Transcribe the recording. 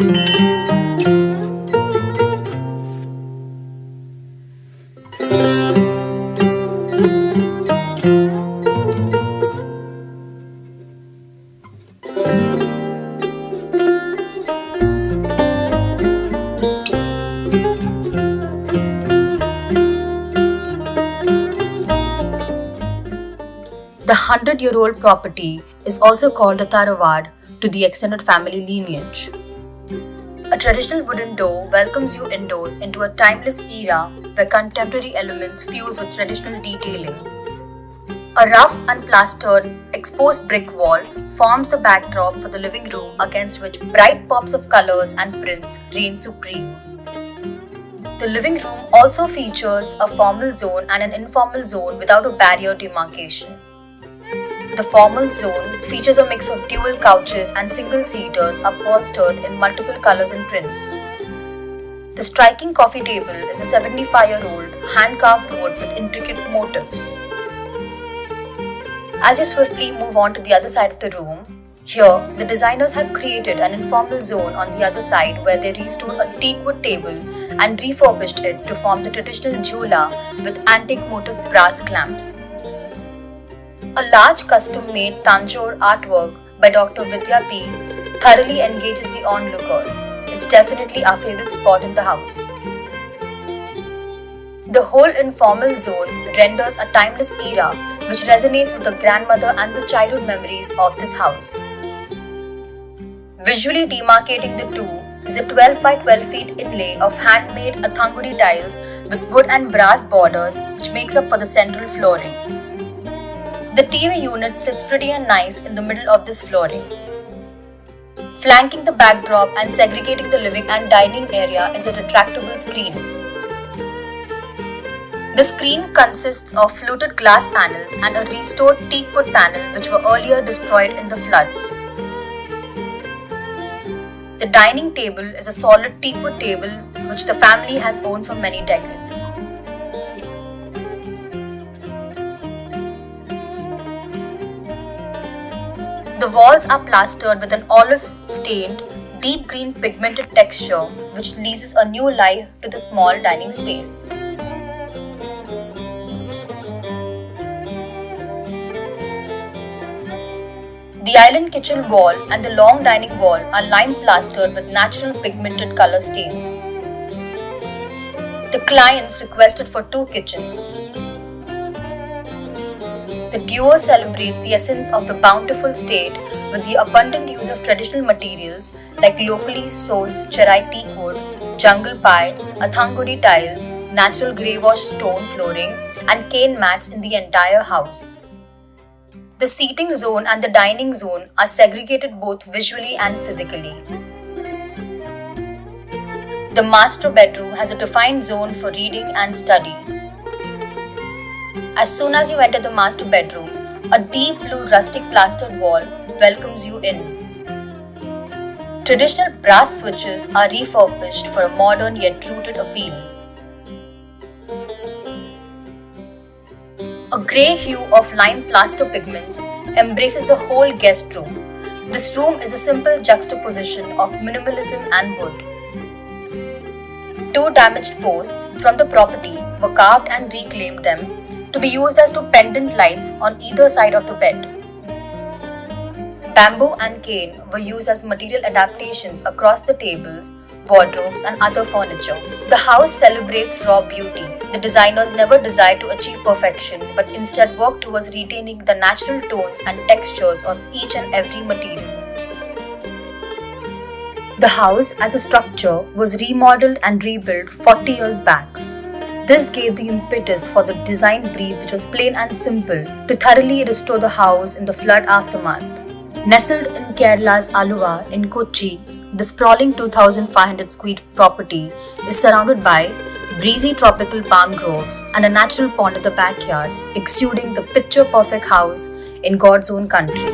The 100-year-old property is also called the Tharawad to the extended family lineage. A traditional wooden door welcomes you indoors into a timeless era where contemporary elements fuse with traditional detailing. A rough, unplastered, exposed brick wall forms the backdrop for the living room against which bright pops of colors and prints reign supreme. The living room also features a formal zone and an informal zone without a barrier demarcation. The formal zone features a mix of dual couches and single-seaters upholstered in multiple colors and prints. The striking coffee table is a 75-year-old hand-carved wood with intricate motifs. As you swiftly move on to the other side of the room, here the designers have created an informal zone on the other side where they restored a teakwood table and refurbished it to form the traditional jhula with antique motif brass clamps. A large custom-made Tanjore artwork by Dr. Vidya P. thoroughly engages the onlookers. It's definitely our favorite spot in the house. The whole informal zone renders a timeless era which resonates with the grandmother and the childhood memories of this house. Visually demarcating the two is a 12 by 12 feet inlay of handmade athangudi tiles with wood and brass borders which makes up for the central flooring. The TV unit sits pretty and nice in the middle of this flooring. Flanking the backdrop and segregating the living and dining area is a retractable screen. The screen consists of fluted glass panels and a restored teakwood panel which were earlier destroyed in the floods. The dining table is a solid teakwood table which the family has owned for many decades. The walls are plastered with an olive-stained, deep green pigmented texture which leases a new life to the small dining space. The island kitchen wall and the long dining wall are lime plastered with natural pigmented color stains. The clients requested for 2 kitchens. The duo celebrates the essence of the bountiful state with the abundant use of traditional materials like locally sourced cherai teakwood, jungle pie, athangudi tiles, natural grey wash stone flooring, and cane mats in the entire house. The seating zone and the dining zone are segregated both visually and physically. The master bedroom has a defined zone for reading and study. As soon as you enter the master bedroom, a deep blue rustic plastered wall welcomes you in. Traditional brass switches are refurbished for a modern yet rooted appeal. A grey hue of lime plaster pigment embraces the whole guest room. This room is a simple juxtaposition of minimalism and wood. 2 damaged posts from the property were carved and reclaimed them to be used as 2 pendant lights on either side of the bed. Bamboo and cane were used as material adaptations across the tables, wardrobes, and other furniture. The house celebrates raw beauty. The designers never desired to achieve perfection, but instead worked towards retaining the natural tones and textures of each and every material. The house as a structure was remodeled and rebuilt 40 years back. This gave the impetus for the design brief, which was plain and simple, to thoroughly restore the house in the flood aftermath. Nestled in Kerala's Aluva in Kochi, the sprawling 2,500 square property is surrounded by breezy tropical palm groves and a natural pond at the backyard, exuding the picture-perfect house in God's own country.